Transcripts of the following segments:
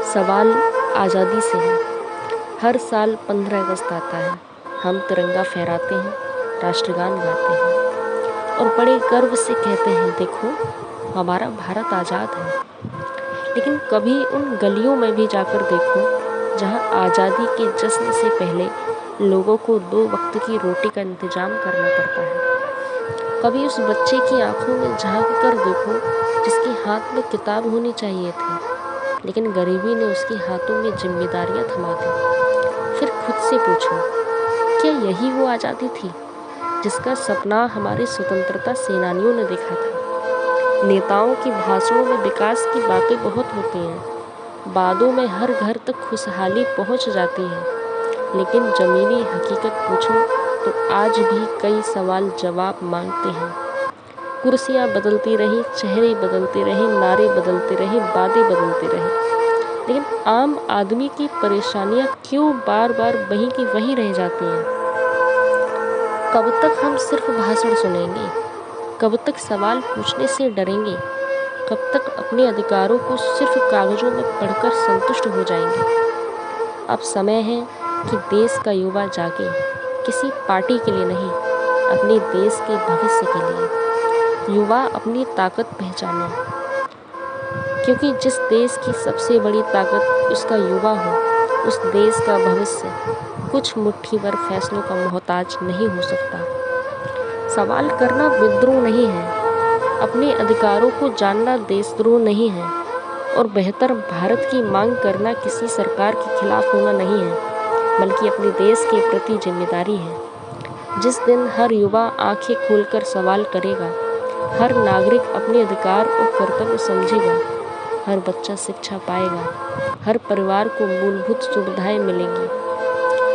सवाल आज़ादी से है। हर साल 15 अगस्त आता है, हम तिरंगा फहराते हैं, राष्ट्रगान गाते हैं और बड़े गर्व से कहते हैं, देखो हमारा भारत आज़ाद है। लेकिन कभी उन गलियों में भी जाकर देखो जहां आज़ादी के जश्न से पहले लोगों को 2 वक्त की रोटी का इंतज़ाम करना पड़ता है। कभी उस बच्चे की आंखों में झांक कर देखो जिसके हाथ में किताब होनी चाहिए थी, लेकिन गरीबी ने उसके हाथों में जिम्मेदारियां थमा दी। फिर खुद से पूछो, क्या यही वो आज़ादी थी जिसका सपना हमारे स्वतंत्रता सेनानियों ने देखा था? नेताओं के भाषणों में विकास की बातें बहुत होती हैं, वादों में हर घर तक खुशहाली पहुंच जाती है, लेकिन ज़मीनी हकीकत पूछो तो आज भी कई सवाल जवाब मांगते हैं। कुर्सियाँ बदलती रही, चेहरे बदलते रहे, नारे बदलते रहे, वादे बदलते रहे, लेकिन आम आदमी की परेशानियाँ क्यों बार बार वहीं की वहीं रह जाती हैं? कब तक हम सिर्फ भाषण सुनेंगे? कब तक सवाल पूछने से डरेंगे? कब तक अपने अधिकारों को सिर्फ कागजों में पढ़कर संतुष्ट हो जाएंगे? अब समय है कि देश का युवा जागे, किसी पार्टी के लिए नहीं, अपने देश के भविष्य के लिए। युवा अपनी ताकत पहचाने, क्योंकि जिस देश की सबसे बड़ी ताकत उसका युवा हो, उस देश का भविष्य कुछ मुट्ठी भर फैसलों का मोहताज नहीं हो सकता। सवाल करना विद्रोह नहीं है, अपने अधिकारों को जानना देशद्रोह नहीं है, और बेहतर भारत की मांग करना किसी सरकार के खिलाफ होना नहीं है, बल्कि अपने देश के प्रति जिम्मेदारी है। जिस दिन हर युवा आंखें खोलकर सवाल करेगा, हर नागरिक अपने अधिकार और कर्तव्य समझेगा, हर बच्चा शिक्षा पाएगा, हर परिवार को मूलभूत सुविधाएं मिलेंगी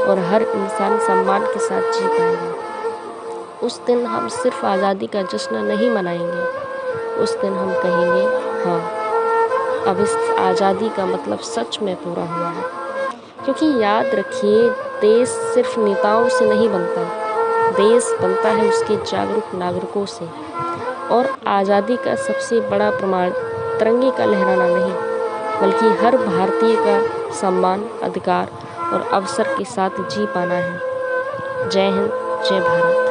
और हर इंसान सम्मान के साथ जी पाएगा, उस दिन हम सिर्फ आज़ादी का जश्न नहीं मनाएंगे, उस दिन हम कहेंगे, हाँ, अब इस आज़ादी का मतलब सच में पूरा हुआ है। क्योंकि याद रखिए, देश सिर्फ नेताओं से नहीं बनता, देश बनता है उसके जागरूक नागरिकों से। और आज़ादी का सबसे बड़ा प्रमाण तिरंगे का लहराना नहीं, बल्कि हर भारतीय का सम्मान, अधिकार और अवसर के साथ जी पाना है। जय हिंद, जय भारत।